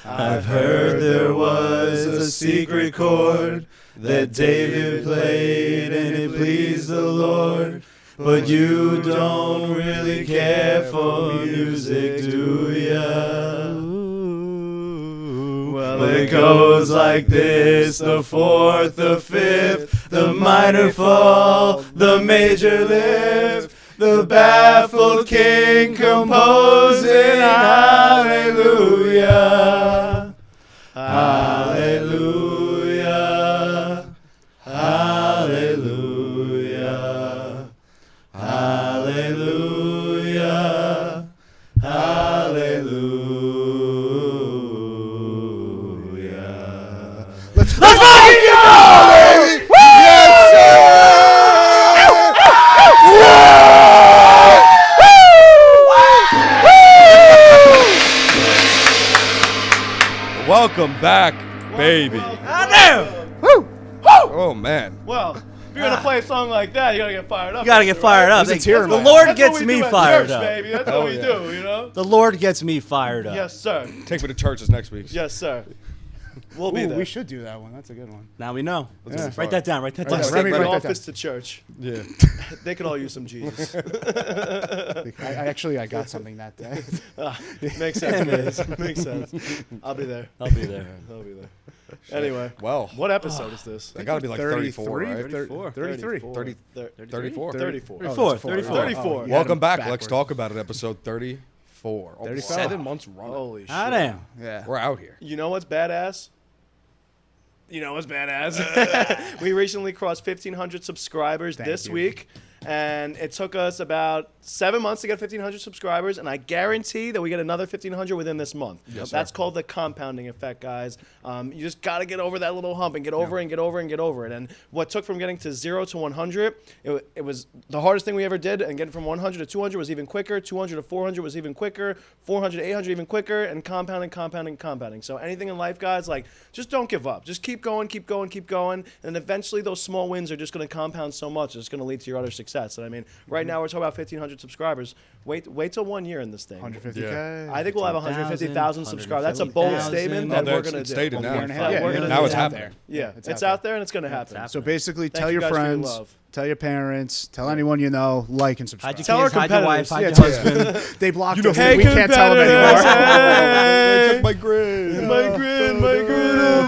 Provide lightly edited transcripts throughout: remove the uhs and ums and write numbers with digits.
I've heard there was a secret chord that David played and it pleased the Lord. But you don't really care for music, do ya? Well, it goes like this: the fourth, the fifth, the minor fall, the major lift, the baffled king composing hallelujah, hallelujah, hallelujah, hallelujah, hallelujah. Let's fucking go, baby! Yes, sir! Welcome back, baby. Goddamn! Woo! Oh, man. Well, if you're going to play a song like that, you got to get fired up. You gotta get fired up. The Lord gets me fired up. Baby. That's what we do, you know? The Lord gets me fired up. Yes, sir. Take me to church this next week. Yes, sir. We'll be there. We should do that one. That's a good one. Now we know. Yeah. Write that down. Write that down. Let's Let take me the write that office to church. Yeah. They could all use some Jesus. I got something that day. Makes sense, man. Makes sense. I'll be there. I'll be there. I'll be there. Anyway, Well, what episode is this? I got to be like 34, right? 34. 33. 34? 34. 34. Welcome back. backwards. Let's talk about it. Episode 34. Oh, 34. 7 months running. Holy shit. Ah, damn. Yeah. We're out here. You know what's badass? We recently crossed 1,500 subscribers this week, and it took us about 7 months to get 1,500 subscribers, and I guarantee that we get another 1,500 within this month. Yes, That's sir. called the compounding effect, guys. You just got to get over that little hump and get over it and get over it and get over it. And what took from getting to 0 to 100, it was the hardest thing we ever did, and getting from 100 to 200 was even quicker, 200 to 400 was even quicker, 400 to 800 even quicker, and compounding. So anything in life, guys, like, just don't give up. Just keep going, and eventually those small wins are just going to compound so much, it's going to lead to your utter success. And I mean, right now we're talking about 1,500 subscribers. Wait till 1 year in this thing. 150K. I think we'll have 150,000 subscribers. That's a bold statement that we're going to It's do. stated now. Now it's happening. Yeah, it's out there and it's going to happen. So basically, Thank tell you your guys for your friends, love. tell your parents, tell anyone you know, like and subscribe. Hide your Tell our kids, hide your wife, hide competitors. your husband. They blocked You know, us. hey, We can't tell them competitors. anymore. They took my grid. My grid.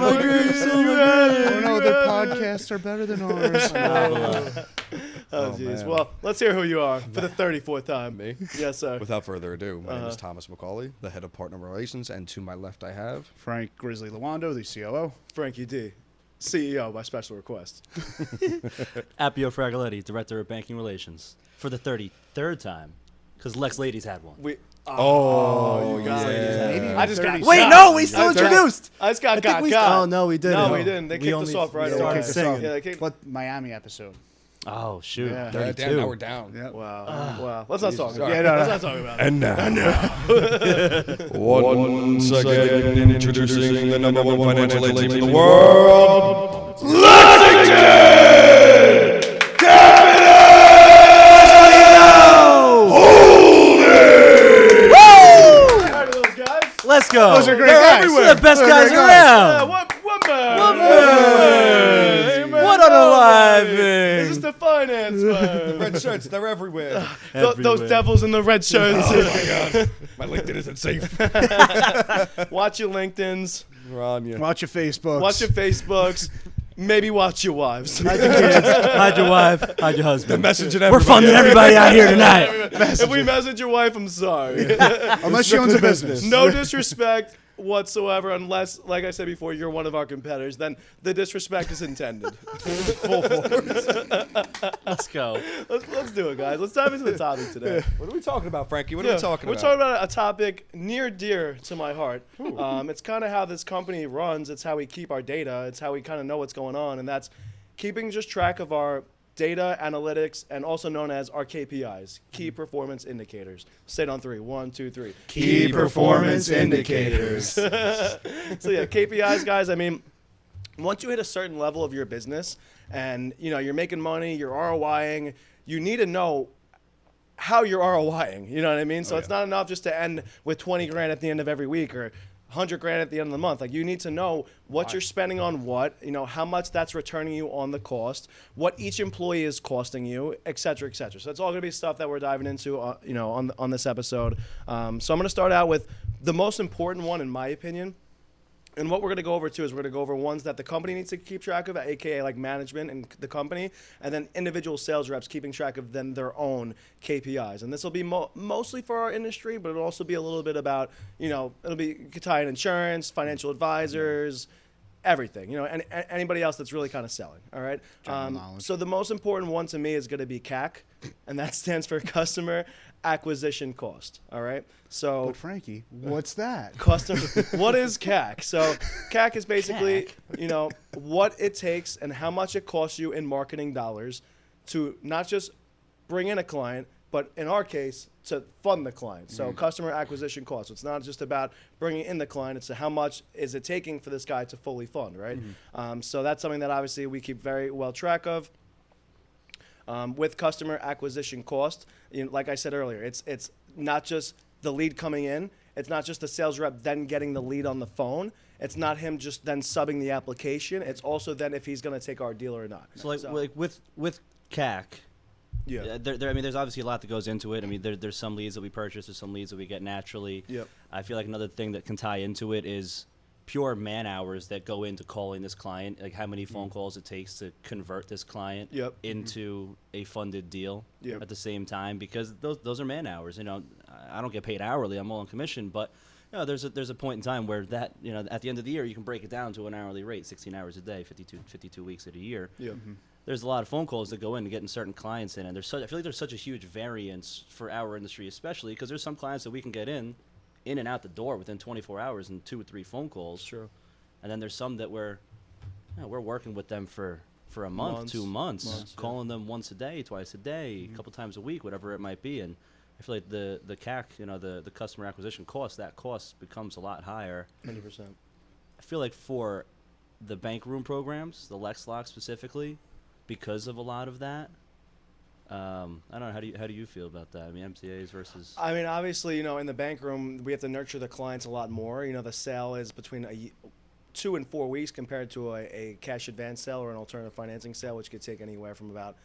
Oh no, their podcasts are better than ours. Oh, jeez. man. Well, let's hear who you are for the 34th time. Me? Yes, sir. Without further ado, my name is Thomas McCauley, the head of partner relations, and to my left I have... Frank Grizzly Lawando, the COO. Frankie D, CEO by special request. Appio Fragoletti, Director of Banking Relations. For the 33rd time. Because Lex Ladies had one. Oh, you got yeah. Maybe I just got even Wait, 30. no, we still introduced. I just got Oh, no, we didn't. No, we didn't. They We kicked only us off right started away. singing. Yeah, they kicked. But Miami episode. Oh, shoot. Yeah. 32. Damn, now we're down. Yep. Wow. Let's not talk about Yeah, it. no, no. Let's not talk about it. And now, once again, introducing the number one financial aid team in the world, Lexington! Tired of those guys? Let's go. Those are great They're guys. everywhere. They're the best Those are guys great guys. around. One man. What on a live This is the finance firm. Red shirts, they're everywhere. Those devils in the red shirts. Oh my God, my LinkedIn isn't safe. Watch your LinkedIn's. We're on you. Watch your Facebooks. Watch your Facebooks. Maybe watch your wives. Hide your kids, hide your wife, hide your husband. Messaging We're funding everybody out here tonight. If we message your wife, I'm sorry. Unless she owns a business. No disrespect whatsoever, unless, like I said before, you're one of our competitors. Then the disrespect is intended. Full force. Let's go. Let's do it, guys. Let's dive into the topic today. What are we talking about, Frankie? What are we talking We're about? talking about a topic near dear to my heart. It's kind of how this company runs. It's how we keep our data. It's how we kind of know what's going on, and that's keeping just track of our data analytics, and also known as our KPIs, key performance indicators. Say it on 3. 1, 2, 3. Key performance indicators. So yeah, KPIs, guys. I mean, once you hit a certain level of your business, and you're making money, you're ROIing, you need to know how you're ROIing. You know what I mean? So it's not enough just to end with 20 grand at the end of every week or 100 grand at the end of the month. Like, you need to know what you're spending on what, how much that's returning you on the cost, what each employee is costing you, et cetera, et cetera. So that's all going to be stuff that we're diving into, on this episode. So I'm going to start out with the most important one, in my opinion. And what we're going to go over, too, is we're going to go over ones that the company needs to keep track of, a.k.a. like management and the company, and then individual sales reps keeping track of them, their own KPIs. And this will be mostly for our industry, but it'll also be a little bit about, it'll be, you could tie in insurance, financial advisors, everything, and anybody else that's really kind of selling, all right? General knowledge. So the most important one to me is going to be CAC, and that stands for customer acquisition cost, all right? So But Frankie, what's that? customer what is CAC? So CAC is basically what it takes and how much it costs you in marketing dollars to not just bring in a client, but in our case, to fund the client. So customer acquisition cost. So it's not just about bringing in the client, it's how much is it taking for this guy to fully fund, right? So that's something that obviously we keep very well track of. With customer acquisition cost, like I said earlier, it's not just the lead coming in. It's not just the sales rep then getting the lead on the phone. It's not him just then subbing the application. It's also then if he's going to take our deal or not. So like with CAC, Yeah. there's obviously a lot that goes into it. I mean, there's some leads that we purchase, there's some leads that we get naturally. Yep. I feel like another thing that can tie into it is pure man hours that go into calling this client, like how many phone calls it takes to convert this client Yep. into a funded deal Yep. at the same time, because those are man hours. I don't get paid hourly, I'm all on commission, but there's a point in time where that, at the end of the year, you can break it down to an hourly rate, 16 hours a day, 52 weeks in a year. Yep. There's a lot of phone calls that go into getting certain clients in, and I feel like there's such a huge variance for our industry, especially because there's some clients that we can get in and out the door within 24 hours and 2 or 3 phone calls. True. And then there's some that we're working with them for a month, Months. 2 months, Months, yeah. calling them once a day, twice a day, a couple times a week, whatever it might be. And I feel like the CAC, the customer acquisition cost, that cost becomes a lot higher. 100%. I feel like for the bank room programs, the LexLock specifically, because of a lot of that, I don't know. How do you feel about that? I mean, MCAs versus. I mean, obviously, in the bank room, we have to nurture the clients a lot more. The sale is between 2 and 4 weeks compared to a cash advance sale or an alternative financing sale, which could take anywhere from about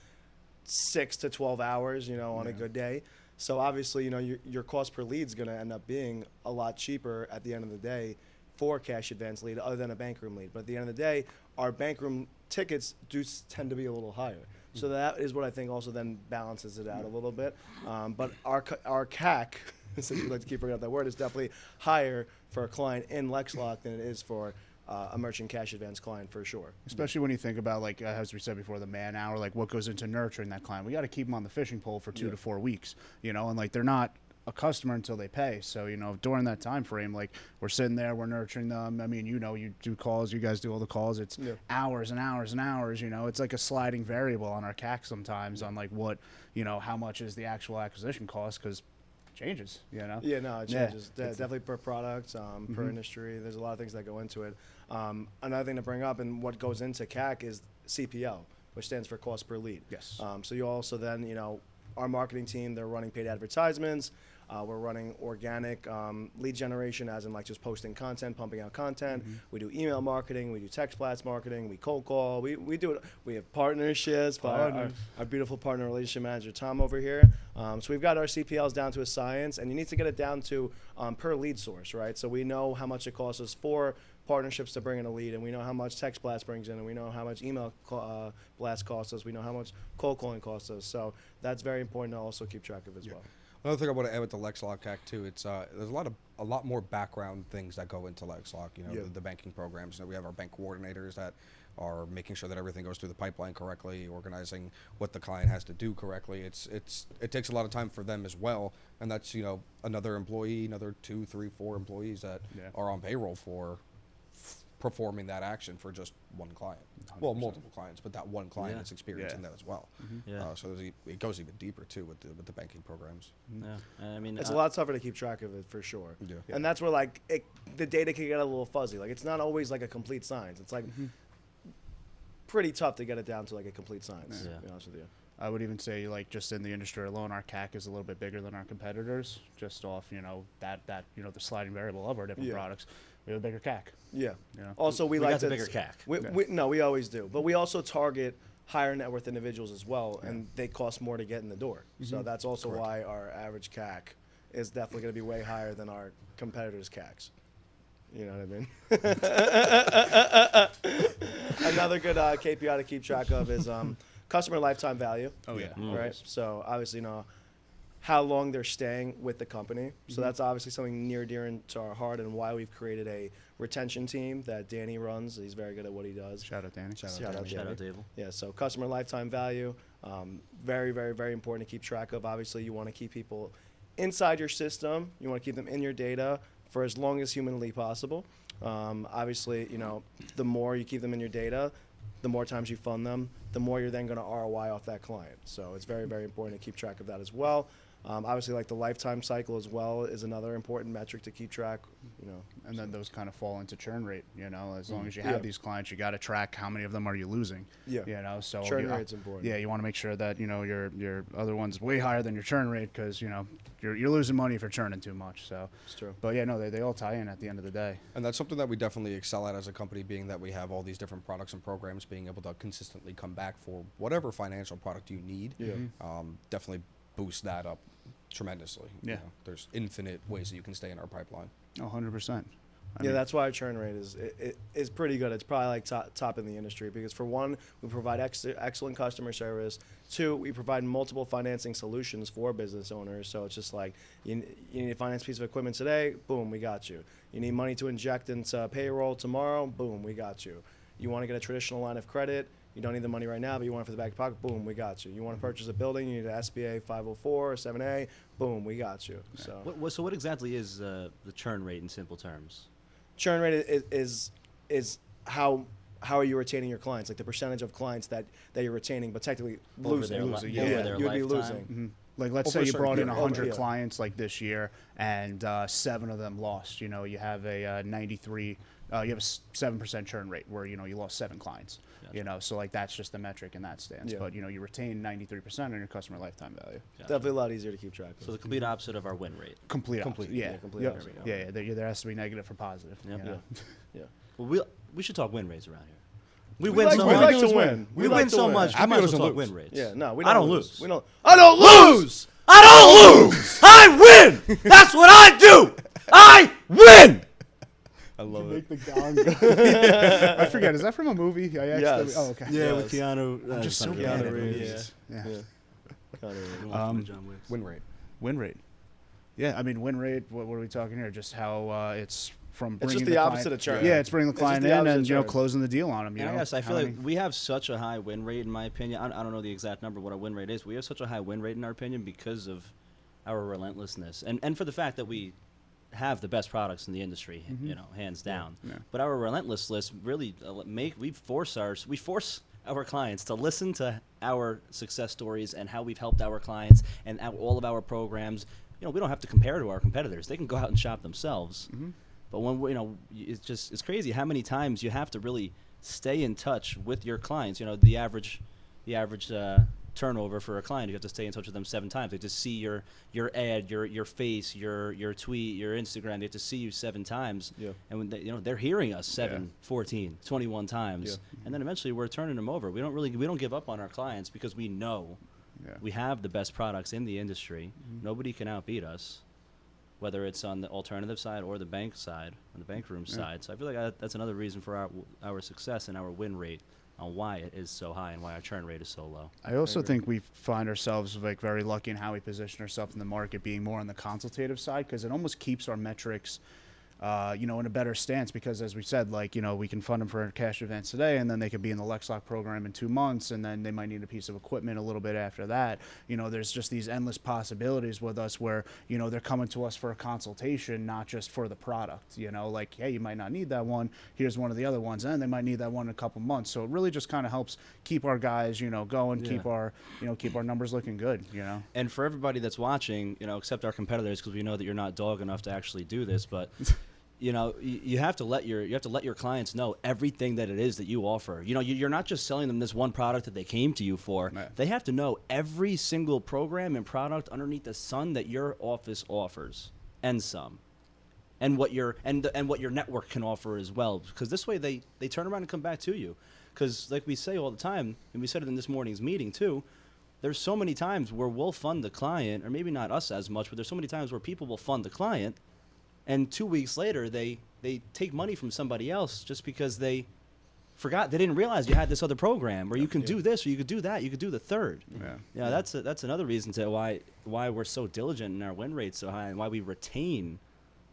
6 to 12 hours, on a good day. So obviously, your cost per lead is going to end up being a lot cheaper at the end of the day for a cash advance lead other than a bank room lead. But at the end of the day, our bank room tickets do tend to be a little higher. So that is what I think also then balances it out a little bit. But our CAC, since we like to keep bringing up that word, is definitely higher for a client in LexLock than it is for a merchant cash advance client, for sure. Especially when you think about, like, as we said before, the man hour, like what goes into nurturing that client. We got to keep them on the fishing pole for 2 to 4 weeks, and like they're not a customer until they pay. So, during that time frame, like we're sitting there, we're nurturing them. I mean, you do calls, you guys do all the calls. It's hours and hours and hours, It's like a sliding variable on our CAC sometimes on like what, how much is the actual acquisition cost, because it changes, Yeah, no, it changes. Definitely per product, per industry. There's a lot of things that go into it. Another thing to bring up and what goes into CAC is CPL, which stands for cost per lead. Yes. So you also then, our marketing team, they're running paid advertisements. We're running organic lead generation, as in like just posting content, pumping out content. We do email marketing. We do text blast marketing. We cold call. We do it. We have partnerships by our beautiful partner relationship manager, Tom, over here. So we've got our CPLs down to a science, and you need to get it down to per lead source, right? So we know how much it costs us for partnerships to bring in a lead, and we know how much text blast brings in, and we know how much email blast costs us. We know how much cold calling costs us. So that's very important to also keep track of as well. Another thing I want to add with the LexLock CAC too, it's there's a lot more background things that go into LexLock. The banking programs. We have our bank coordinators that are making sure that everything goes through the pipeline correctly, organizing what the client has to do correctly. It takes a lot of time for them as well, and that's another employee, another 2, 3, 4 employees that are on payroll for performing that action for just one client. 100%. Well, multiple clients, but that one client is experiencing that as well. So it goes even deeper too with the banking programs. Yeah, I mean, it's a lot tougher to keep track of it, for sure. Yeah. And that's where like the data can get a little fuzzy. Like it's not always like a complete science. It's like pretty tough to get it down to like a complete science. To be honest with you. I would even say, like, just in the industry alone, our CAC is a little bit bigger than our competitors, just off, that the sliding variable of our different products. We have a bigger CAC. Yeah. Yeah. Also, we We like got the to bigger CAC. we always do, but we also target higher net worth individuals as well, and they cost more to get in the door. So that's also why our average CAC is definitely going to be way higher than our competitors' CACs. You know what I mean? Another good KPI to keep track of is customer lifetime value. Oh, yeah. Right. So obviously, how long they're staying with the company. So that's obviously something near dear to our heart, and why we've created a retention team that Danny runs. He's very good at what he does. Shout out, Danny. Shout out, Shout out, Danny. Dave. Yeah, so customer lifetime value, very, very, very important to keep track of. Obviously, you want to keep people inside your system. You want to keep them in your data for as long as humanly possible. Obviously, the more you keep them in your data, the more times you fund them, the more you're then going to ROI off that client. So it's very, very important to keep track of that as well. Obviously, like the lifetime cycle as well is another important metric to keep track. And then those kind of fall into churn rate. As long as you have Yeah. these clients, you got to track how many of them are you losing. Yeah. So Churn rate's important. Yeah, you want to make sure that your other one's way higher than your churn rate, because you're losing money if you're churning too much. So It's true. But yeah, no, they all tie in at the end of the day. And that's something that we definitely excel at as a company, being that we have all these different products and programs, being able to consistently come back for whatever financial product you need. Yeah. Definitely boost that up tremendously. Yeah. There's infinite ways that you can stay in our pipeline. 100%. Yeah, that's why our churn rate is pretty good. It's probably like top in the industry because, for one, we provide excellent customer service. Two, we provide multiple financing solutions for business owners. So it's just like you need a finance piece of equipment today, boom, we got you. You need money to inject into payroll tomorrow, boom, we got you. You want to get a traditional line of credit, you don't need the money right now, but you want it for the back pocket, boom, we got you. You want to purchase a building, you need an SBA 504 or 7A, boom, we got you. So So what exactly is the churn rate in simple terms? churn rate is how are you retaining your clients, like the percentage of clients that you're retaining, but technically losing. Over losing, their you would be lifetime. losing. Like, let's Well, say for you brought sure. in Yeah. 100 Yeah. clients like this year, and 7 of them lost. You have a 93. You have a 7% churn rate where you lost 7 clients. Gotcha. So like that's just the metric in that stance. Yeah. But you retain 93% on your customer lifetime value. Gotcha. Definitely a lot easier to keep track of. So the complete opposite of our win rate. Complete. Complete. Yeah. Yeah, complete Yep. opposite. Yeah. There has to be negative for positive. Yep. you know? Yeah. Well, we should talk win rates around here. We We win like- so we much. like to win. We We win like to so win. much. We Happy might as doesn't well talk lose. win rates. Yeah, no, we I don't don't lose. lose. We don't. I don't lose. I don't lose. I win. That's what I do. I win. I love it. Make the gong go. I forget. Is that from a movie? Yes. Oh, okay. Yeah, Yes. with Keanu. I'm just so something bad like at that. movies. Yeah. John Wicks. Win rate. Win rate. Yeah, I mean, win rate. What are we talking here? Just how it's from It's bringing just the client- opposite of churn. Yeah, it's bringing the It's just client the in opposite and of churn. closing the deal on them. And I guess I feel like we have such a high win rate, in my opinion. I don't know the exact number what our win rate is. We have such a high win rate, in our opinion, because of our relentlessness and for the fact that we have the best products in the industry, hands down. Yeah. But our relentlessness really we force our clients to listen to our success stories and how we've helped our clients and all of our programs. We don't have to compare to our competitors. They can go out and shop themselves. But when it's crazy how many times you have to really stay in touch with your clients. The average turnover for a client, you have to stay in touch with them 7 times. They have to see your ad, your face, your tweet, your Instagram. They have to see you 7 times. Yeah. And when they're hearing us 7, 14, 21 times, Yeah. and then eventually we're turning them over. We don't give up on our clients because we know Yeah. we have the best products in the industry. Nobody can outbeat us, whether it's on the alternative side or the bank side, on the bank room side. So I feel like that's another reason for our success and our win rate, on why it is so high and why our churn rate is so low. I also think we find ourselves very lucky in how we position ourselves in the market, being more on the consultative side, because it almost keeps our metrics in a better stance, because as we said, we can fund them for cash advance today, and then they could be in the LexLock program in 2 months, and then they might need a piece of equipment a little bit after that. There's just these endless possibilities with us where, they're coming to us for a consultation, not just for the product, hey, you might not need that one. Here's one of the other ones, and they might need that one in a couple months. So it really just kind of helps keep our guys, going, Yeah. keep our numbers looking good, And for everybody that's watching, except our competitors, because we know that you're not dog enough to actually do this, but you have to let your clients know everything that it is that you offer. You're not just selling them this one product that they came to you for. Right. They have to know every single program and product underneath the sun that your office offers, and some. and what your and what your network can offer as well. Because this way they turn around and come back to you. Because like we say all the time, and we said it in this morning's meeting too, there's so many times where we'll fund the client, or maybe not us as much, but there's so many times where people will fund the client, and 2 weeks later they take money from somebody else just because they forgot, they didn't realize you had this other program, or you can do this, or you could do that, you could do the third. Yeah, that's another reason to why we're so diligent and our win rate's so high, and why we retain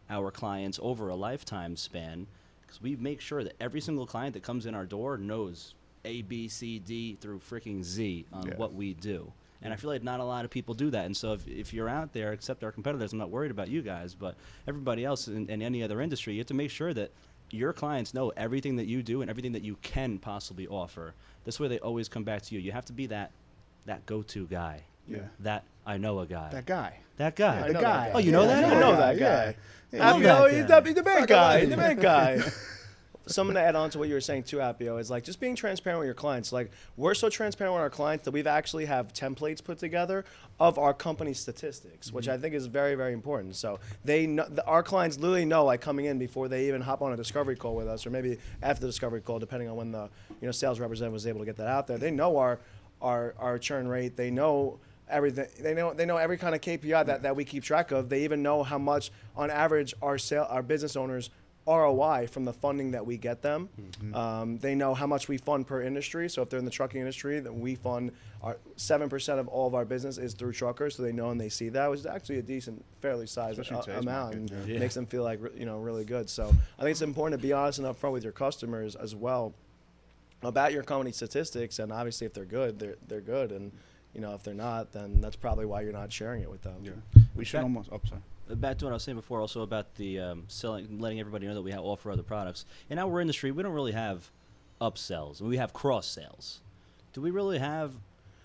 our clients over a lifetime span, because we make sure that every single client that comes in our door knows A, B, C, D through freaking Z on what we do. And I feel like not a lot of people do that. And so if you're out there, except our competitors, I'm not worried about you guys, but everybody else in any other industry, you have to make sure that your clients know everything that you do and everything that you can possibly offer. This way they always come back to you. You have to be that go-to guy. Yeah. That I know a guy. That guy. That guy. Yeah, the guy. Oh, you know that? I know that guy. Love Appio, that he's the big guy. He's the big guy. Something to add on to what you were saying too, Appio, is like just being transparent with your clients. Like we're so transparent with our clients that we've actually have templates put together of our company statistics, which I think is very, very important. So they know, our clients literally know, like coming in before they even hop on a discovery call with us, or maybe after the discovery call, depending on when the sales representative was able to get that out there. They know our churn rate. They know everything. They know every kind of KPI that we keep track of. They even know how much on average our business owners ROI from the funding that we get them. They know how much we fund per industry. So if they're in the trucking industry, then we fund 7% of all of our business is through truckers. So they know and they see that, which is actually a decent, fairly sized amount, and makes them feel like really good. So I think it's important to be honest and upfront with your customers as well about your company statistics. And obviously, if they're good, they're good. And if they're not, then that's probably why you're not sharing it with them. We should almost. Oh, sorry. Back to what I was saying before, also about the selling, letting everybody know that we offer other products. In our industry, we don't really have upsells. We have cross sales. Do we really have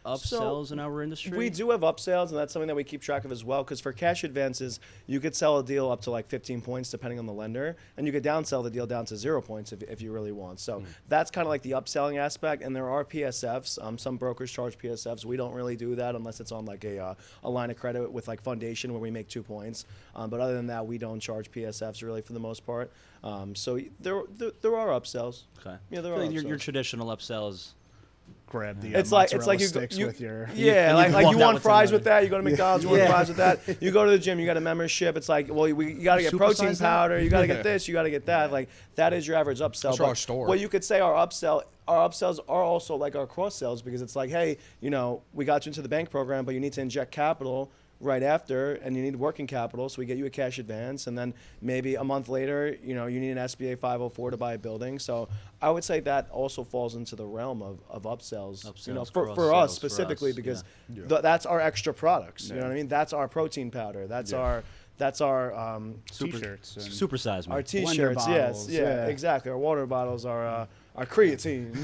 upsells in our industry? We do have upsells, and that's something that we keep track of as well. Because for cash advances, you could sell a deal up to like 15 points depending on the lender, and you could downsell the deal down to 0 points if you really want. So that's kind of like the upselling aspect. And there are PSFs. Some brokers charge PSFs. We don't really do that unless it's on like a line of credit with like Foundation where we make 2 points. But other than that, we don't charge PSFs really for the most part. So there are upsells. Okay. Yeah, there are upsells. Your traditional upsells. Grab the it's like mozzarella you sticks with your like you out want with fries somebody. with that, you go to McDonald's, you want fries with that, you go to the gym, you got a membership, it's like, well, you got to get protein Supersize that? powder, you got to get this, you got to get that. Like that is your average upsell. That's our store. Well, you could say our upsells are also like our cross sells, because it's like, hey, we got you into the bank program, but you need to inject capital right after, and you need working capital, so we get you a cash advance, and then maybe a month later, you need an SBA 504 to buy a building. So I would say that also falls into the realm of upsells, for us specifically, because that's our extra products. You know what I mean? That's our protein powder. That's our t-shirts, Supersize me. our t-shirts. bottles, Exactly. Our water bottles are our creatine.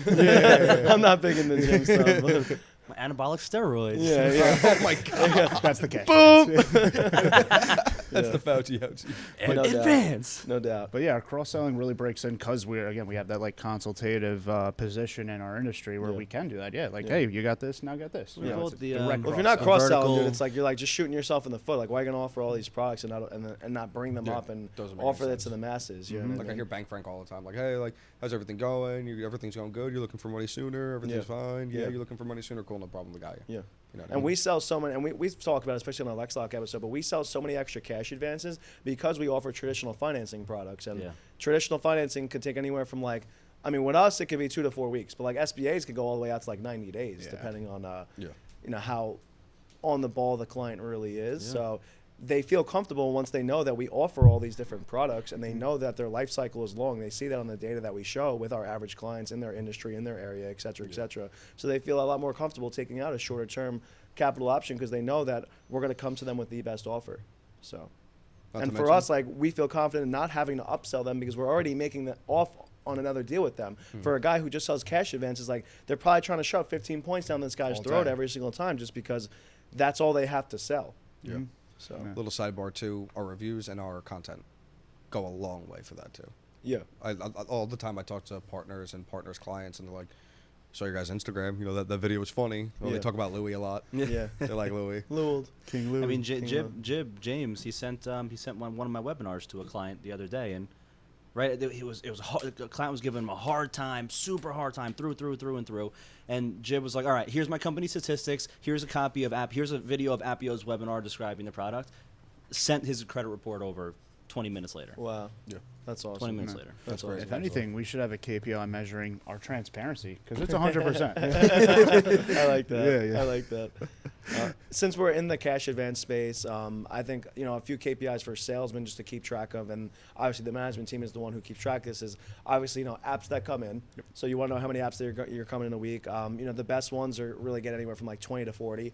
I'm not big in the gym stuff. But Anabolic steroids. Oh my god. That's the cash. boom. That's the Fauci ouchie. No doubt. Advance. No doubt. But yeah, our cross-selling really breaks in because we have that like consultative position in our industry where we can do that. Yeah, like hey, you got this, now get this. We call it the, Well, if you're not cross-selling, vertical- dude, it's like you're like just shooting yourself in the foot. Like, why are you gonna offer all these products and not bring them up and doesn't make offer any that to sense. the masses? You know what I Like I mean? hear Bank Frank all the time. Like, hey, like, how's everything going? Everything's going good. You're looking for money sooner. Everything's fine. Yeah, you're looking for money sooner. Cool, no problem. We got you. Yeah. You know what I And mean? we sell so many, and we've talked about it, especially on our LexLock episode, but we sell so many extra cash advances because we offer traditional financing products. And traditional financing could take anywhere from like, I mean, with us, it could be 2 to 4 weeks, but like SBAs could go all the way out to like 90 days, depending on, how on the ball the client really is. So they feel comfortable once they know that we offer all these different products, and they know that their life cycle is long. They see that on the data that we show with our average clients in their industry, in their area, et cetera, et cetera. So they feel a lot more comfortable taking out a shorter term capital option because they know that we're going to come to them with the best offer. So, and for us, like, we feel confident in not having to upsell them because we're already making the off on another deal with them. For a guy who just sells cash advances, like, they're probably trying to shove 15 points down this guy's throat every single time just because that's all they have to sell. Yeah. So Little sidebar too, our reviews and our content go a long way for that too. yeah. I all the time I talk to partners and partners' clients, and they're like, saw your guys' Instagram. You know that video was funny. Well, Yeah. They talk about Louis a lot. Yeah. They like Louis. Lewald. King Louis. I mean, King James, he sent one of my webinars to a client the other day, and right, it was hard, the client was giving him a hard time, super hard time, through and through, and Jib was like, all right, here's my company statistics, here's a copy of here's a video of Appio's webinar describing the product, sent his credit report over 20 minutes later. Wow. Yeah. That's awesome. 20 minutes later. That's great. awesome. If anything, we should have a KPI measuring our transparency because it's 100%. I like that. Yeah, yeah. I like that. Since we're in the cash advance space, I think a few KPIs for salesmen just to keep track of, and obviously the management team is the one who keeps track of this. Is obviously apps that come in. Yep. So you want to know how many apps that you're coming in a week. The best ones are really get anywhere from like 20 to 40.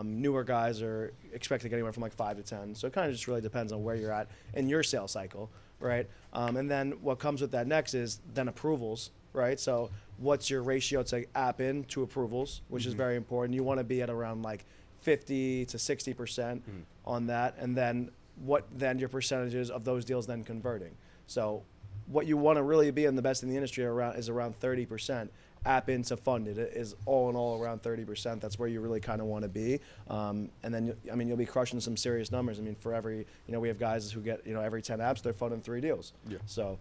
Newer guys are expected to get anywhere from like 5 to 10. So it kind of just really depends on where you're at in your sales cycle, right? And then what comes with that next is then approvals, right? So what's your ratio to app in to approvals, which is very important. You want to be at around like 50 to 60% on that. And then then your percentages of those deals then converting. So what you want to really be in the best in the industry is around 30%. App into funded is all in all around 30%. That's where you really kind of want to be. And then, you'll be crushing some serious numbers. For every, we have guys who get, every 10 apps, they're funding 3 deals. Yeah. So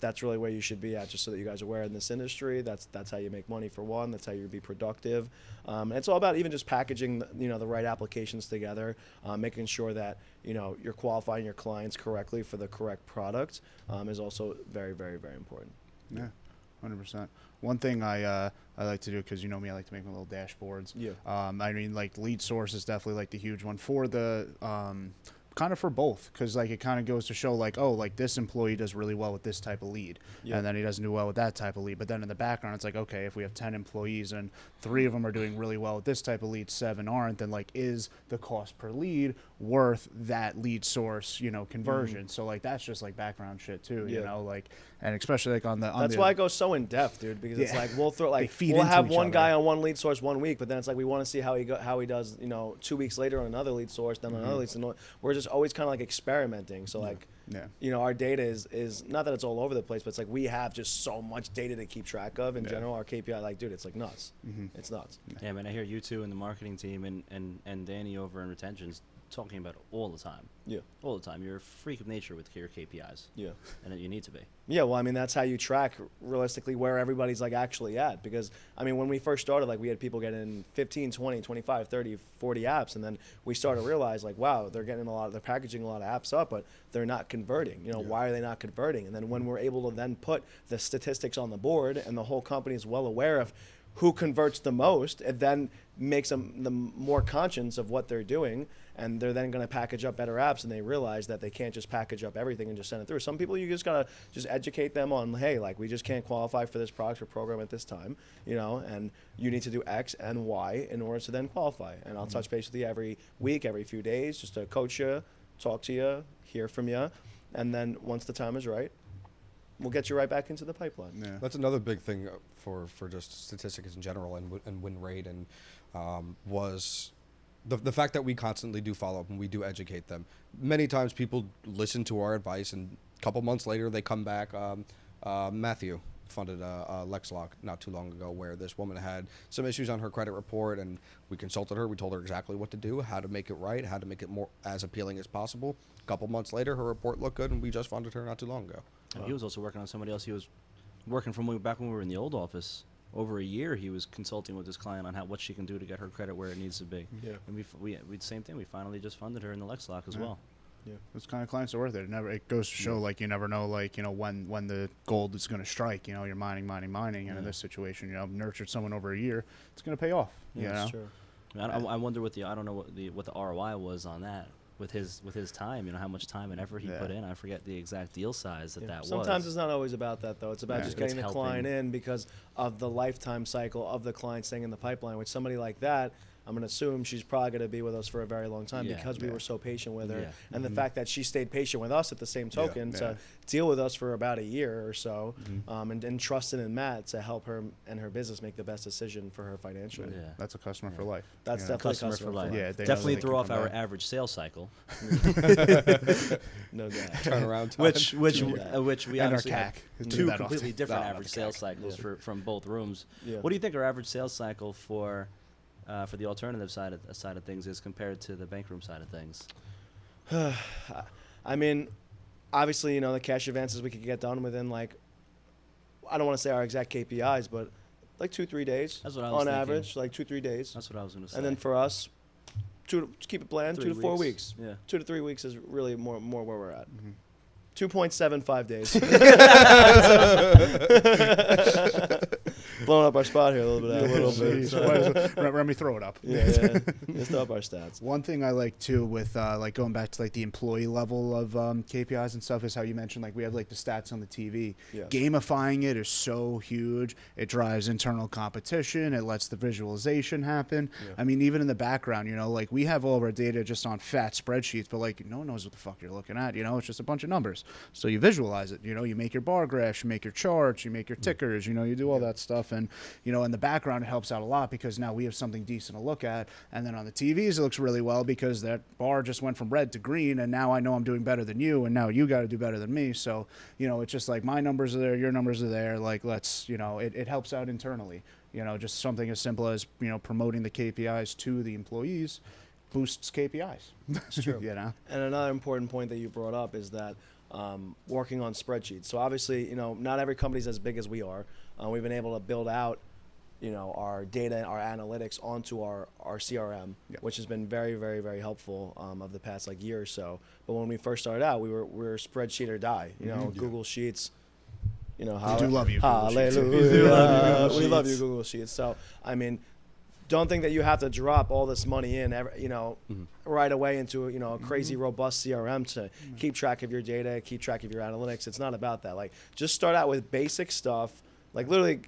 that's really where you should be at, just so that you guys are aware in this industry. That's how you make money for one. That's how you be productive. And it's all about even just packaging, the right applications together, making sure that, you're qualifying your clients correctly for the correct product is also very, very, very important. Yeah. 100%. One thing I like to do, because me, I like to make my little dashboards. Yeah. Like lead source is definitely like the huge one for the kind of for both, because like it kind of goes to show like, oh, like this employee does really well with this type of lead, and then he doesn't do well with that type of lead. But then in the background, it's like, okay, if we have 10 employees and 3 of them are doing really well with this type of lead, 7 aren't, then like is the cost per lead worth that lead source, conversion? So like that's just like background shit too, like, and especially like on that's why I go so in depth, dude, because it's like we'll throw like feed we'll into have each one other. guy on one lead source 1 week, but then it's like we want to see how he does 2 weeks later on another lead source, then another lead source. We're just always kind of like experimenting. So like our data is not that it's all over the place, but it's like we have just so much data to keep track of in general. Our KPI, like, dude, it's like nuts. It's nuts. Yeah, man, I hear you two in the marketing team and Danny over in retentions talking about it all the time. Yeah. All the time. You're a freak of nature with your KPIs. Yeah. And you need to be. Yeah, well, that's how you track realistically where everybody's like actually at, because when we first started, like we had people getting 15, 20, 25, 30, 40 apps, and then we started to realize like, wow, they're packaging a lot of apps up, but they're not converting. Why are they not converting? And then when we're able to then put the statistics on the board and the whole company is well aware of who converts the most, it then makes them more conscious of what they're doing, and they're then going to package up better apps, and they realize that they can't just package up everything and just send it through. Some people, you just got to just educate them on, hey, like we just can't qualify for this product or program at this time, and you need to do X and Y in order to then qualify. And I'll touch base with you every week, every few days, just to coach you, talk to you, hear from you, and then once the time is right, we'll get you right back into the pipeline. Yeah. That's another big thing for just statistics in general and win rate and was the fact that we constantly do follow up and we do educate them. Many times people listen to our advice and a couple months later they come back. Matthew funded a LexLock not too long ago where this woman had some issues on her credit report, and we consulted her. We told her exactly what to do, how to make it right, how to make it more as appealing as possible. A couple months later, her report looked good, and we just funded her not too long ago. He was also working on somebody else. He was working from back when we were in the old office. Over a year, he was consulting with his client on what she can do to get her credit where it needs to be. Yeah. And we same thing. We finally just funded her in the LexLock as well. Yeah. Those kind of clients are worth it. It goes to show, like, you never know, like, when the gold is going to strike. You're mining, and in this situation, nurtured someone over a year, it's going to pay off. Yeah, that's true. I wonder I don't know what the ROI was on that with his time. How much time and effort he put in. I forget the exact deal size that was. Sometimes it's not always about that, though. It's about just getting the client in because of the lifetime cycle of the client staying in the pipeline. With somebody like that, I'm gonna assume she's probably gonna be with us for a very long time Yeah. because we were so patient with her, Yeah. and the fact that she stayed patient with us at the same token to deal with us for about a year or so, and trusted in Matt to help her and her business make the best decision for her financially. Yeah. That's a customer for life. That's you know? definitely Customer for life. Yeah, they know Definitely they threw can off come our back. average sales cycle, No doubt. Turnaround time. which we And our obviously had CAC is two that completely often. different No, not average the sales CAC. cycles from both rooms. Yeah. What do you think our average sales cycle for the alternative side of things is compared to the bank room side of things? I mean, obviously, the cash advances we could get done within, like, I don't want to say our exact KPIs, but like 2-3 days. That's what I was on thinking. average, like 2-3 days. That's what I was going to say. And then for us, to keep it bland, 2 to 4 weeks. Yeah. 2 to 3 weeks is really more where we're at. 2.75 days. Blowing up our spot here a little bit. Let me throw it up. Yeah. Let's throw up our stats. One thing I like too with like going back to like the employee level of KPIs and stuff is how you mentioned like we have like the stats on the TV. Yes. Gamifying it is so huge. It drives internal competition. It lets the visualization happen. Yeah. I mean, even in the background, like we have all of our data just on fat spreadsheets, but like no one knows what the fuck you're looking at. It's just a bunch of numbers. So you visualize it. You make your bar graphs, you make your charts, you make your tickers. You do all that stuff, and in the background it helps out a lot because now we have something decent to look at. And then on the TVs it looks really well because that bar just went from red to green, and now I know I'm doing better than you, and now you got to do better than me. So it's just like my numbers are there, your numbers are there. Like let's it helps out internally. Just something as simple as promoting the KPIs to the employees boosts KPIs. It's true. And another important point that you brought up is that working on spreadsheets. So obviously, not every company's as big as we are. We've been able to build out, our data, our analytics onto our CRM, which has been very, very, very helpful of the past year or so. But when we first started out, we were spreadsheet or die. Google Sheets. We do love you, Google Hallelujah. Sheets. We love you, Google Sheets. So I mean, don't think that you have to drop all this money in, right away into a crazy robust CRM to keep track of your data, keep track of your analytics. It's not about that. Like, just start out with basic stuff. Like, literally,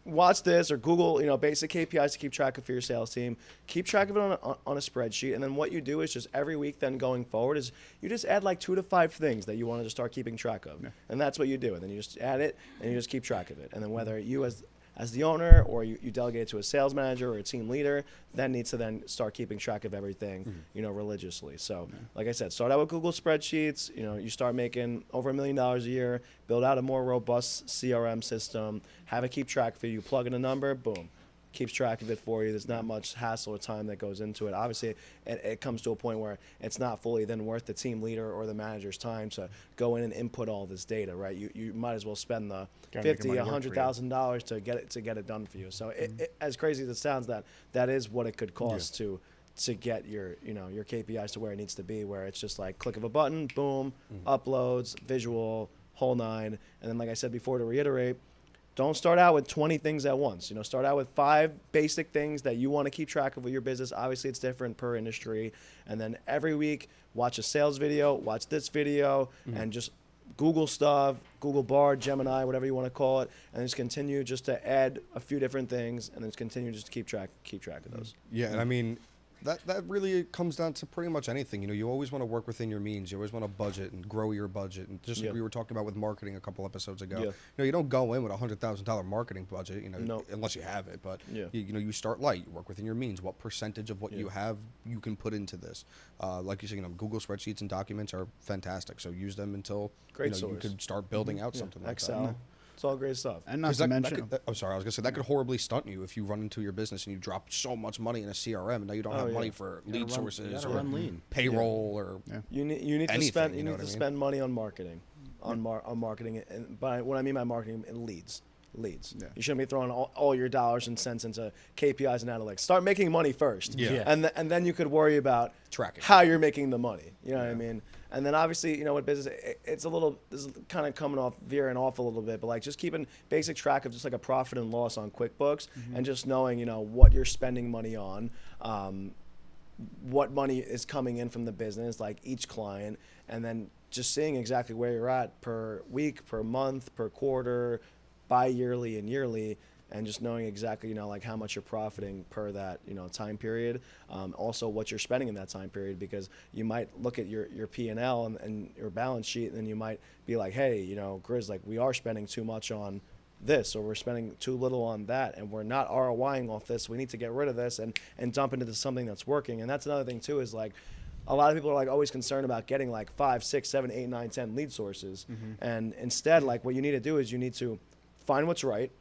watch this or Google, basic KPIs to keep track of for your sales team. Keep track of it on a spreadsheet, and then what you do is just every week, then going forward, is you just add like 2 to 5 things that you want to just start keeping track of, and that's what you do. And then you just add it, and you just keep track of it. And then whether you as the owner, or you delegate it to a sales manager or a team leader, then needs to then start keeping track of everything, religiously. So, like I said, start out with Google spreadsheets. You start making over $1 million a year, build out a more robust CRM system, have it keep track for you. Plug in a number, boom, keeps track of it for you. There's not much hassle or time that goes into it. Obviously, it comes to a point where it's not fully then worth the team leader or the manager's time to go in and input all this data, right? You might as well spend the $50,000-$100,000 to get it done for you. So as crazy as it sounds, that is what it could cost to get your your KPIs to where it needs to be, where it's just like click of a button, boom, uploads, visual, whole nine. And then, like I said before, to reiterate, don't start out with 20 things at once. Start out with 5 basic things that you want to keep track of with your business. Obviously, it's different per industry. And then every week, watch a sales video, watch this video, and just Google stuff, Google Bard, Gemini, whatever you want to call it, and just continue just to add a few different things, and then just continue just to keep track of those. Yeah, and I mean, that really comes down to pretty much anything. You always want to work within your means. You always want to budget and grow your budget. And just like we were talking about with marketing a couple episodes ago, you don't go in with a $100,000 marketing budget, unless you have it. But you start light. You work within your means. What percentage of what you have you can put into this? Like you said, Google spreadsheets and documents are fantastic. So use them until you could start building out something like Excel. that. It's all great stuff. And not to mention, I'm sorry, I was gonna say that could horribly stunt you if you run into your business and you drop so much money in a CRM and now you don't have money for lead sources or payroll or you need to anything, spend you know what I mean? spend money on marketing, on marketing, and by what I mean by marketing, in leads. Yeah. You shouldn't be throwing all your dollars and cents into KPIs and analytics. Start making money first, and then you could worry about tracking how you're making the money. You know what I mean? And then obviously, with business, this is kind of veering off a little bit, but like just keeping basic track of just like a profit and loss on QuickBooks, and just knowing, what you're spending money on, what money is coming in from the business, like each client, and then just seeing exactly where you're at per week, per month, per quarter, bi-yearly and yearly, and just knowing exactly, you know, like how much you're profiting per that, you know, time period. Also what you're spending in that time period, because you might look at your P&L and your balance sheet, and then you might be like, hey, you know, Grizz, like we are spending too much on this, or we're spending too little on that, and we're not ROIing off this. We need to get rid of this and dump into something that's working. And that's another thing too, is like a lot of people are like always concerned about getting like 5, 6, 7, 8, 9, 10 lead sources. And instead, like what you need to do is you need to find what's right,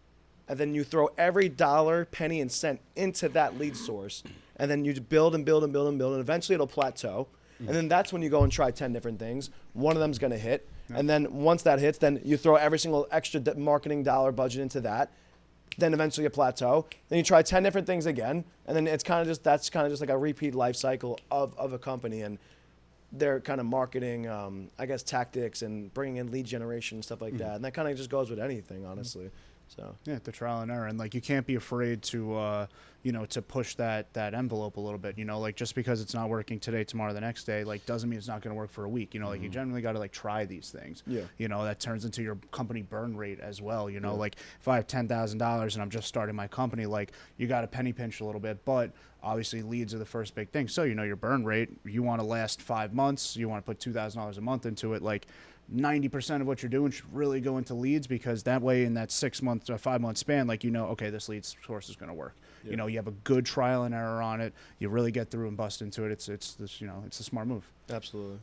and then you throw every dollar, penny, and cent into that lead source, and then you build and build and build and build, and eventually it'll plateau. And then that's when you go and try 10 different things. One of them's going to hit. And then once that hits, then you throw every single extra marketing dollar budget into that. Then eventually you plateau. Then you try 10 different things again. And then it's kind of just, that's kind of just like a repeat life cycle of a company. And their kind of marketing, I guess, tactics and bringing in lead generation and stuff like that. And that kind of just goes with anything, honestly. So yeah, the trial and error, and like you can't be afraid to you know, to push that envelope a little bit. You know, like just because it's not working today, tomorrow, the next day, like doesn't mean it's not going to work for a week. You know, like you generally got to like try these things. Yeah. You know, that turns into your company burn rate as well. You know, like if I have $10,000 and I'm just starting my company, like you got to penny pinch a little bit, but obviously leads are the first big thing. So you know your burn rate, you want to last 5 months, you want to put $2,000 a month into it, like 90% of what you're doing should really go into leads, because that way in that 6 month or 5 month span, like, you know, okay, this lead source is going to work. You know, you have a good trial and error on it. You really get through and bust into it. It's this, you know, it's a smart move. absolutely.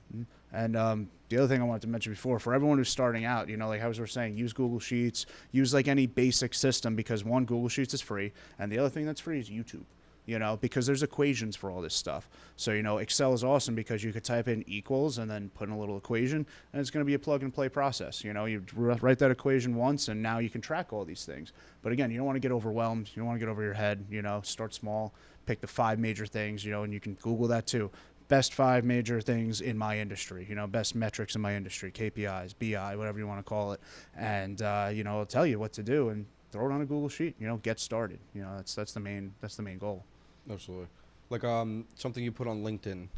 And the other thing I wanted to mention before, for everyone who's starting out, you know, like how we were saying, use Google Sheets, use like any basic system, because one, Google Sheets is free, and the other thing that's free is YouTube. You know, because there's equations for all this stuff. So, you know, Excel is awesome because you could type in equals and then put in a little equation, and it's going to be a plug and play process. You know, you write that equation once, and now you can track all these things. But again, you don't want to get overwhelmed. You don't want to get over your head. You know, start small, pick the 5 major things, you know, and you can Google that too. Best 5 major things in my industry, you know, best metrics in my industry, KPIs, BI, whatever you want to call it. And, you know, it'll tell you what to do, and throw it on a Google Sheet, you know, get started. You know, that's the main goal. Absolutely. Like something you put on LinkedIn,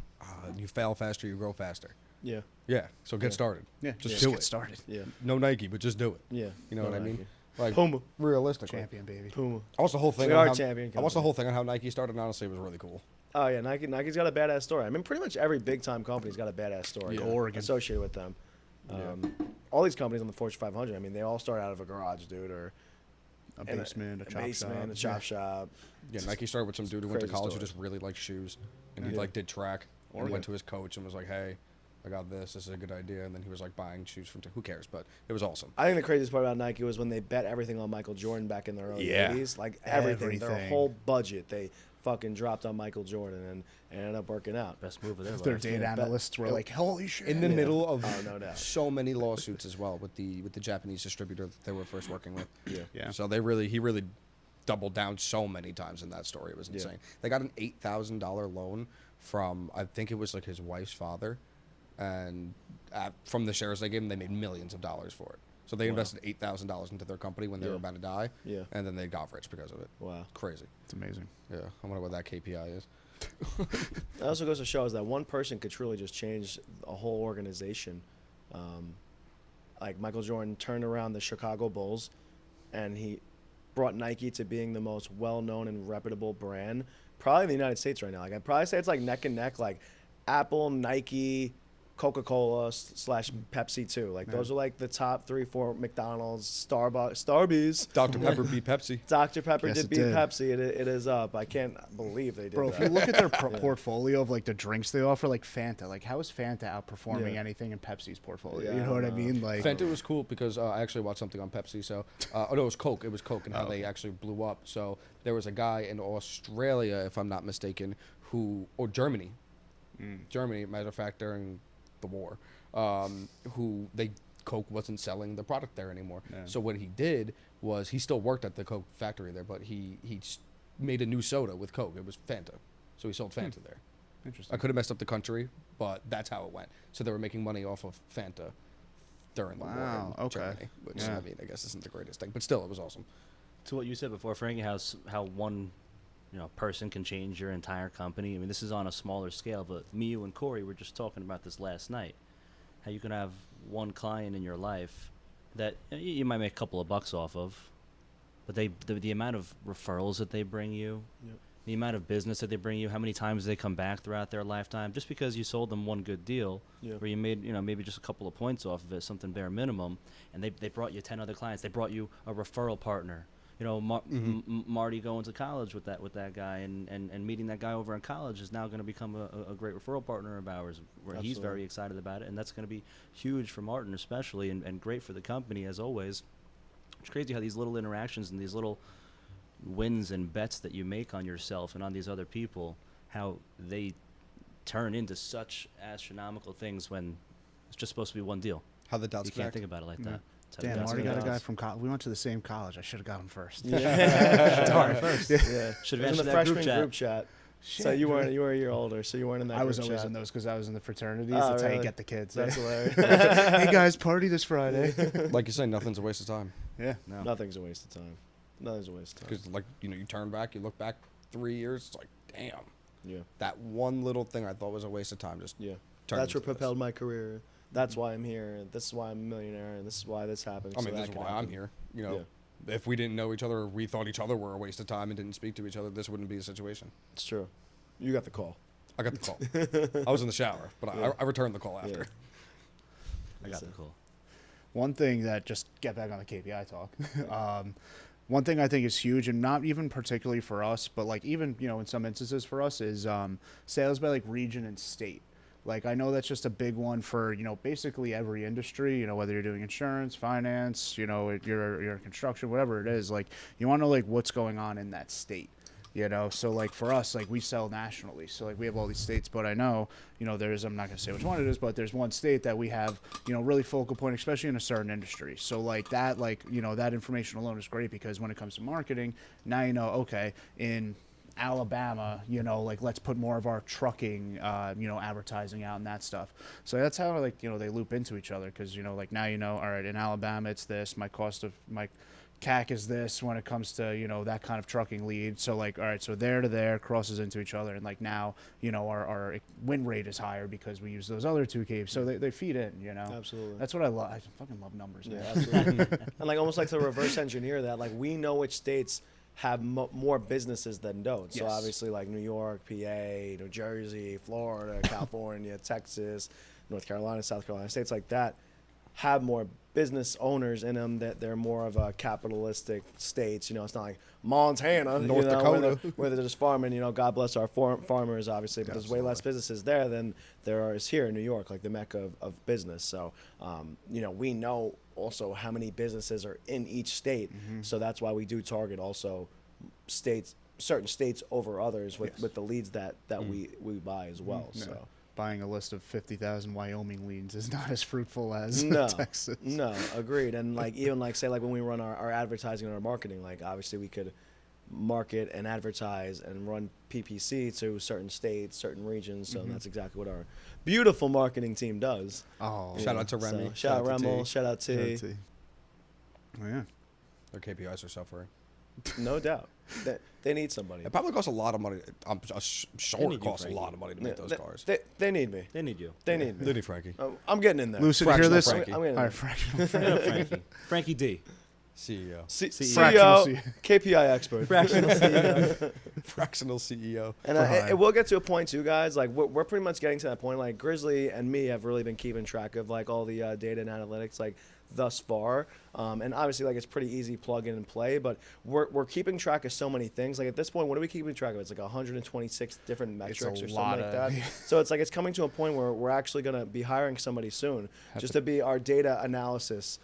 you fail faster, you grow faster. Yeah. Yeah. So get started. Yeah, Just just do get it. started. Yeah. No Nike, but just do it. Yeah. You know No what I mean? Nike. Like Puma. realistically. Champion, baby. Puma. I watched the whole thing. We on are how, champion I watched the company. whole thing on how Nike started, and honestly, it was really cool. Oh yeah, Nike's got a badass story. I mean, pretty much every big time company's got a badass story Yeah. Oregon. associated with them. All these companies on the Fortune 500, I mean, they all start out of a garage, dude, or A in basement, a chop basement, shop. a chop shop. Yeah, Nike started with some dude who went to crazy college who story. just really liked shoes, and he Yeah. like did track. And he Oregon. went to his coach and was like, "Hey, I got this. This is a good idea." And then he was like buying shoes from. Who cares? But it was awesome. I think the craziest part about Nike was when they bet everything on Michael Jordan back in the early Yeah. 80s. Like everything, their Everything. whole budget, they fucking dropped on Michael Jordan, and it ended up working out. Best move of their Their life. data Yeah, but- analysts were like, holy shit. In the middle of Oh, no doubt. so many lawsuits as well with the Japanese distributor that they were first working with. Yeah. So he really doubled down so many times in that story. It was insane. They got an $8,000 loan from, I think it was like his wife's father, and from the shares they gave him, they made millions of dollars for it. So they invested $8,000 into their company when they were about to die, Yeah. and then they got rich because of it. Wow. Crazy. It's amazing. Yeah, I wonder what that KPI is. It also goes to show is that one person could truly just change a whole organization. Like Michael Jordan turned around the Chicago Bulls, and he brought Nike to being the most well-known and reputable brand, probably in the United States right now. Like I'd probably say it's like neck and neck, like Apple, Nike, Coca-Cola / Pepsi too. Like those are like the top 3, 4. McDonald's, Starbucks, Starbucks. Dr. Pepper beat Pepsi. Dr. Pepper Yes, did it beat did. Pepsi. It is up. I can't believe they did Bro, that. if you look at their portfolio of like the drinks they offer, like Fanta, like how is Fanta outperforming Yeah. anything in Pepsi's portfolio? Yeah, You I know what I don't mean? Like, Fanta was cool because I actually watched something on Pepsi. So, oh no, it was Coke. It was Coke and how they actually blew up. So there was a guy in Australia, if I'm not mistaken, or Germany, matter of fact, during the war, Coke wasn't selling the product there anymore. Yeah. So what he did was he still worked at the Coke factory there, but he made a new soda with Coke. It was Fanta, so he sold Fanta there. interesting. I could have messed up the country, but that's how it went. So they were making money off of Fanta during the war Wow, in okay. Germany, which Yeah. I mean, I guess isn't the greatest thing, but still, it was awesome. To what you said before, Frankie, how one person can change your entire company. I mean, this is on a smaller scale, but me, you, and Corey were just talking about this last night. How you can have one client in your life that you might make a couple of bucks off of, but the amount of referrals that they bring you, Yep. the amount of business that they bring you, how many times they come back throughout their lifetime, just because you sold them one good deal, Yeah. where you made, maybe just a couple of points off of it, something bare minimum, and they brought you 10 other clients. They brought you a referral partner. Marty going to college with that guy and meeting that guy over in college is now going to become a great referral partner of ours, where he's Absolutely. very excited about it, and that's going to be huge for Martin especially, and great for the company as always. It's crazy how these little interactions and these little wins and bets that you make on yourself and on these other people, how they turn into such astronomical things when it's just supposed to be one deal. How the dots You can't connect. think about it like Yeah. that. That's how Damn, the dots Marty got a connect. guy from college. We went to the same college. I should have got him first. Yeah. Darn, first. Yeah. Should have It was in answered the that freshman group chat. So Shit. you were a year older, so you weren't in that I group was always chat. in those because I was in the fraternities. Oh, That's how you really? get the kids. That's yeah. hilarious. Hey guys, party this Friday. Like you say, nothing's a waste of time. Yeah. No. Nothing's a waste of time. Nothing's a waste of time. Because like you turn back, you look back 3 years, it's like, damn, Yeah. that one little thing I thought was a waste of time just Yeah. turned That's what into this. propelled my career. That's why I'm here. This is why I'm a millionaire, and this is why this happened. I so mean, that this is could why I'm happen. here. If we didn't know each other, or we thought each other were a waste of time and didn't speak to each other, this wouldn't be a situation. It's true. You got the call. I got the call. I was in the shower, but Yeah. I returned the call after. Yeah. I got the call. One thing that, just get back on the KPI talk. One thing I think is huge, and not even particularly for us, but like even in some instances for us, is sales by like region and state. Like I know that's just a big one for basically every industry. Whether you're doing insurance, finance, you're in construction, whatever it is. Like you want to know like what's going on in that state. So like for us, like we sell nationally, so like we have all these states, but I know there's, I'm not gonna say which one it is, but there's one state that we have really focal point, especially in a certain industry. So like that, that information alone is great, because when it comes to marketing, now okay, in Alabama, like let's put more of our trucking advertising out and that stuff. So that's how they loop into each other, because like now all right, in Alabama it's this, my cost of my CAC is this when it comes to that kind of trucking lead. So like, all right, so there to there crosses into each other, and like now our win rate is higher because we use those other two KPIs. So they feed in. Absolutely. That's what I love. I fucking love numbers, Yeah, man. absolutely. And like almost like to reverse engineer that, like we know which states have more businesses than don't. So Yes. obviously like New York, PA, New Jersey, Florida, California, Texas, North Carolina, South Carolina, states like that have more business owners in them, that they're more of a capitalistic states. It's not like Montana, North where Dakota. where they're just farming. God bless our farmers, obviously, but there's way less businesses there than there is here in New York, like the mecca of business. So, we know also how many businesses are in each state. So that's why we do target also certain states over others with the leads that we buy as well. Yeah. So. Buying a list of 50,000 Wyoming leads is not as fruitful as No, Texas. no, agreed. And like even like say like when we run our advertising and our marketing, like obviously we could market and advertise and run PPC to certain states, certain regions. So that's exactly what our beautiful marketing team does. Oh, Shout out to Remy. So, shout out to Remmel. T. Shout out T. Oh, yeah. Their KPIs are suffering. No doubt. They need somebody. It probably costs a lot of money. I'm sure need it you, costs a Frankie. lot of money to make those cars. They need me. They need you. They need me. Liddy Frankie, I'm getting in there. Lucid, you hear Fractional this? Frankie. I'm getting in All there. right, fractional. Frankie. Frankie D. CEO, Fractional CEO, KPI expert. Fractional CEO. fractional CEO. And it will get to a point too, guys. Like we're pretty much getting to that point. Like Grizzly and me have really been keeping track of like all the data and analytics like thus far. And obviously like it's pretty easy plug in and play. But we're keeping track of so many things. Like at this point, what are we keeping track of? It's like 126 different metrics or something lot like of- that. So it's like it's coming to a point where we're actually gonna be hiring somebody soon just to be our data analysis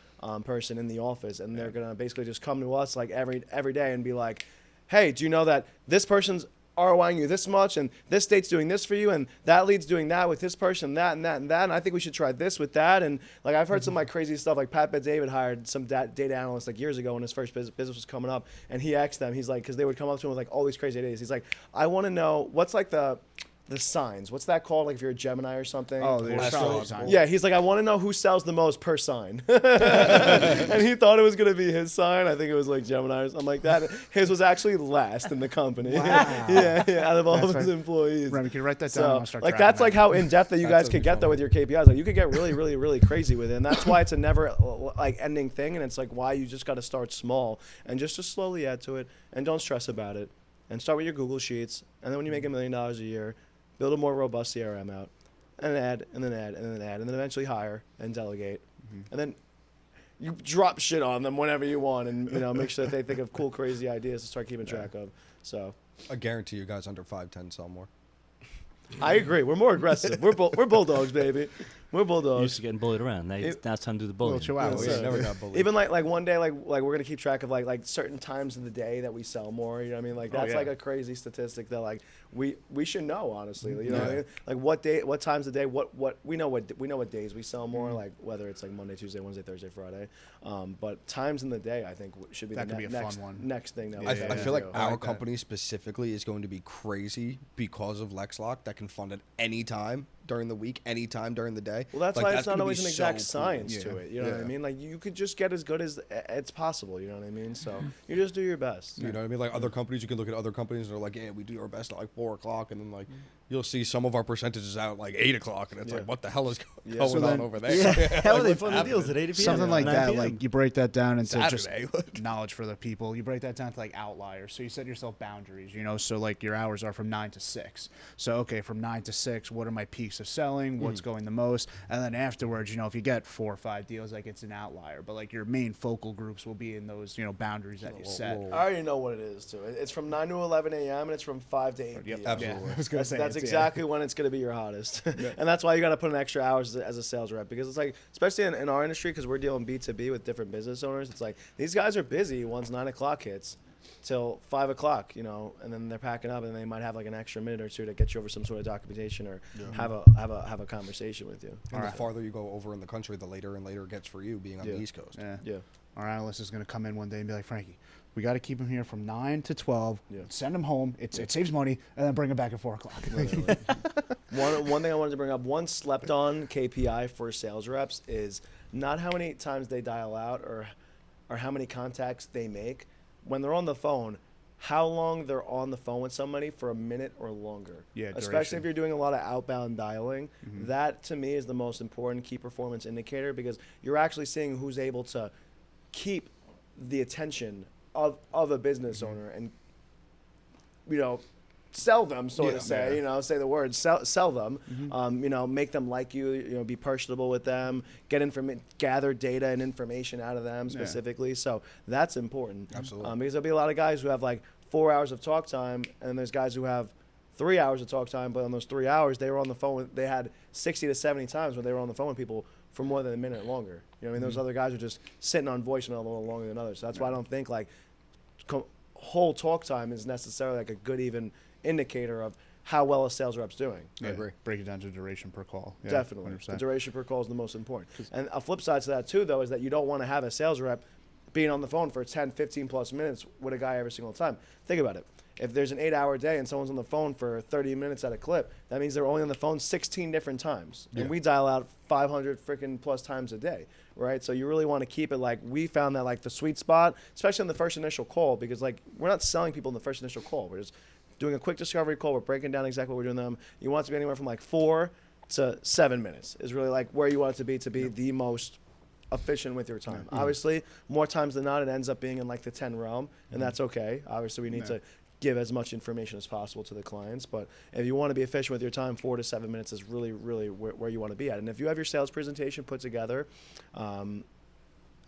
person in the office, and they're gonna basically just come to us like every day and be like, hey, do you know that this person's ROIing you this much, and this state's doing this for you, and that lead's doing that with this person, that and that and that, and I think we should try this with that. And like I've heard some like crazy stuff. Like Pat Bet David hired some data analysts like years ago when his first business was coming up, and he asked them, he's like, because they would come up to him with like all these crazy ideas. He's like, I want to know what's like the the signs. What's that called? Like if you're a Gemini or something. Oh, the astrology Astros. sign. Yeah, he's like, I want to know who sells the most per sign. And he thought it was going to be his sign. I think it was like Gemini or something like that. His was actually last in the company. yeah, out of all of his employees. Remy, can you write that down? I'm So, gonna start like, tracking that's like that. how in-depth that you That's guys could gonna get, be though, fun. with your KPIs. Like, you could get really, really, really crazy with it. And that's why it's a never, like, ending thing. And it's like why you just got to start small and just slowly add to it. And don't stress about it. And start with your Google Sheets. And then when you make $1 million a year, build a more robust CRM out, and then add, and then add, and then add, and then eventually hire and delegate, and then you drop shit on them whenever you want, and make sure that they think of cool, crazy ideas to start keeping track of. So I guarantee you guys under 5'10" sell more. I agree. We're more aggressive. We're bulldogs, baby. We're Used bulldogs. to getting bullied around. Now it's time to do the bullying. Little chihuahua. Yes, We sir. never got bullied. Even like one day, like we're gonna keep track of like certain times in the day that we sell more. You know what I mean? Like that's yeah. like a crazy statistic that like we should know, honestly. You know what I mean? Like what day, what times of the day, what we know what days we sell more. Like whether it's like Monday, Tuesday, Wednesday, Thursday, Friday. But times in the day, I think should be That the could be a fun next one. next thing that Yeah, we I gotta feel like do. our like that. company specifically is going to be crazy because of LexLock that can fund at any time during the week, any time during the day. Well, that's Like, why it's not gonna always be an exact so cool. science to Yeah. it. You know what I Yeah. mean? Like you could just get as good as it's possible. You know what I mean? So you just do your best. You know what I mean? Like other companies, you can look at other companies and they're like, yeah, we do our best at like 4 o'clock. And then like, you'll see some of our percentages out at like 8 o'clock. And it's Yeah. like, what the hell is Yeah. going So on then- over there? Yeah, how are they what's funding deals at happening? 8 p.m.? Something like 9 that. p.m.? Like you break that down into just Saturday. knowledge for the people. You break that down to like outliers. So you set yourself boundaries, so like your hours are from 9 to 6. So okay, from 9 to 6, what are my peaks of selling? What's going the most? And then afterwards, if you get 4 or 5 deals, like it's an outlier. But like your main focal groups will be in those, boundaries that you set. I already know what it is too. It's from 9 to 11 a.m. and it's from 5 to 8 Yep. p.m. Absolutely. Yeah, I was gonna That's, say that's it's- exactly when it's going to be your hottest. And that's why you got to put in extra hours as a sales rep, because it's like, especially in our industry, because we're dealing B2B with different business owners, it's like these guys are busy once 9 o'clock hits till 5 o'clock, and then they're packing up and they might have like an extra minute or two to get you over some sort of documentation or have a conversation with you. And the farther you go over in the country, the later and later it gets for you being on Yeah. the East Coast. Yeah. Yeah. Our analyst is going to come in one day and be like, Frankie, we got to keep him here from 9 to 12. Yeah. Send him home. It saves money, and then bring him back at 4 o'clock. One thing I wanted to bring up, one slept on KPI for sales reps is not how many times they dial out or how many contacts they make. When they're on the phone, how long they're on the phone with somebody for a minute or longer. Yeah, Especially duration. if you're doing a lot of outbound dialing. That to me is the most important key performance indicator, because you're actually seeing who's able to keep the attention of a business owner and sell them, so to say, say the word, sell them, make them like you, be personable with them, gather data and information out of them specifically. So that's important. Absolutely. Because there'll be a lot of guys who have like 4 hours of talk time, and there's guys who have 3 hours of talk time, but on those 3 hours, they were on the phone they had 60 to 70 times when they were on the phone with people for more than a minute longer. Those other guys are just sitting on voicemail a little longer than others. So that's why I don't think like whole talk time is necessarily like a good even indicator of how well a sales rep's doing. I agree. Break it down to duration per call. Yeah, Definitely. 100%. The duration per call is the most important. And a flip side to that too, though, is that you don't want to have a sales rep being on the phone for 10, 15 plus minutes with a guy every single time. Think about it. If there's an 8-hour day and someone's on the phone for 30 minutes at a clip, that means they're only on the phone 16 different times. And we dial out 500 freaking plus times a day, right? So you really want to keep it like, we found that like the sweet spot, especially in the first initial call, because like we're not selling people in the first initial call. We're just doing a quick discovery call. We're breaking down exactly what we're doing them. You want it to be anywhere from like 4 to 7 minutes is really like where you want it to be the most efficient with your time. Obviously, more times than not, it ends up being in like the 10 realm, and that's okay. Obviously, we need to give as much information as possible to the clients, but if you want to be efficient with your time, 4 to 7 minutes is really, really where you want to be at. And if you have your sales presentation put together on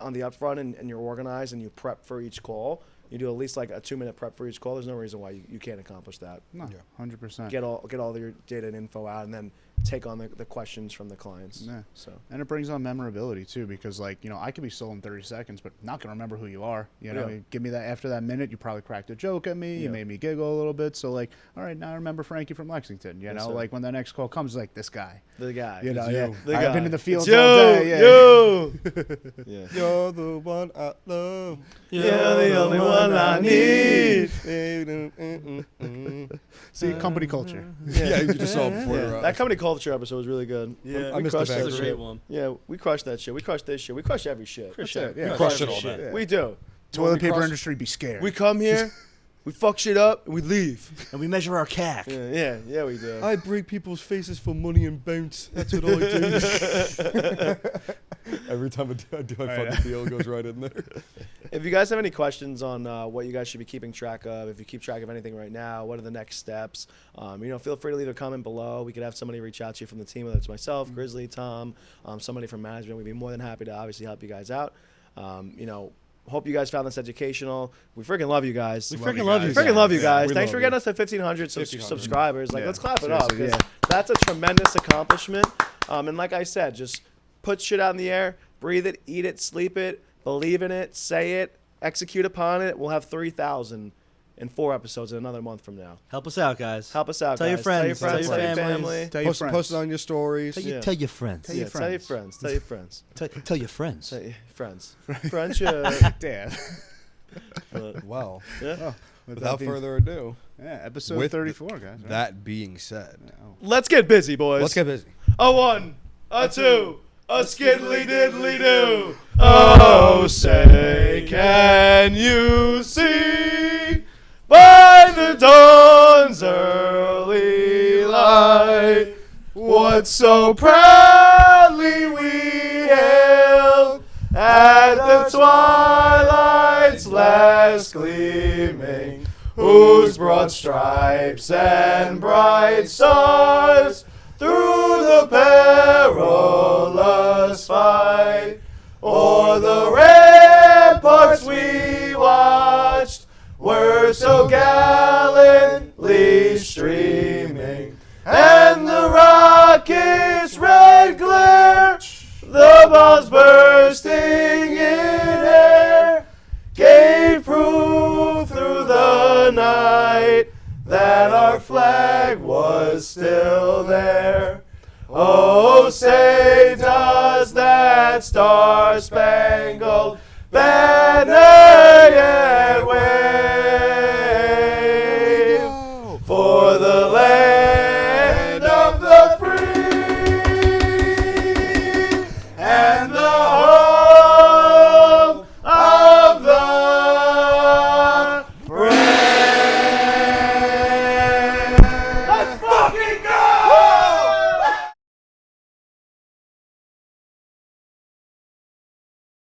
the upfront and you're organized and you prep for each call, you do at least like a 2-minute prep for each call, there's no reason why you can't accomplish that. No, 100%. Get all your data and info out, and then take on the questions from the clients. Yeah. So And it brings on memorability too, because like, I can be sold in 30 seconds, but not going to remember who you are. Yeah. Give me that after that minute, you probably cracked a joke at me. Yeah. You made me giggle a little bit. So like, all right, now I remember Frankie from Lexington, Yes, sir. like when the next call comes, like this guy, the guy, yeah. The I've guy. been in the fields It's all day. Yeah. you. Yeah. You're the one I love. You're the only one I need. See, company culture. Yeah, you just saw it before. Yeah, that company culture episode was really good. Yeah, I we missed the crushed back. that That's a shit. great one. Yeah, we crushed that shit. We crushed this shit. We crushed every shit. That's it, yeah. We Crushed crush it all shit. day. We do. Toilet paper cross- industry, be scared. We come here, we fuck shit up, and we leave. And we measure our CAC. Yeah, we do. I break people's faces for money and bounce. That's what I do. Every time I do my fucking deal, it goes right in there. If you guys have any questions on what you guys should be keeping track of, if you keep track of anything right now, what are the next steps? Feel free to leave a comment below. We could have somebody reach out to you from the team, whether it's myself, Grizzly, Tom, somebody from management. We'd be more than happy to obviously help you guys out. Hope you guys found this educational. We freaking love you guys. We freaking love you. Freaking love you guys. we Thanks love for getting us to 1,500 subscribers. Like, Yeah, let's clap it up. seriously, 'Cause that's a tremendous accomplishment. And like I said, just put shit out in the air, breathe it, eat it, sleep it, believe in it, say it, execute upon it. We'll have 3,000 in 4 episodes in another month from now. Help us out, guys. Help us out, Tell guys. your friends. Tell your Tell your family. Tell your Post, friends. post it on your stories. Yeah. Tell your friends. Tell your Tell your friends. friends. Tell your friends. Tell your friends. Tell your friends. Friendship. Damn. But, Well, yeah. Oh, with without that being- further ado, Yeah, episode with 34, guys. Right? that being said, Let's get busy, boys. let's get busy. A 1, a 2, a skiddly diddly do. Oh, say, can you see by the dawn's early light what so proudly we hailed at the twilight's last gleaming, whose broad stripes and bright stars through the perilous fight o'er the ramparts we watched were so gallantly streaming, and the rocket's red glare, the bombs bursting in air, gave proof through the night that our flag was still there. Oh, say does that star-spangled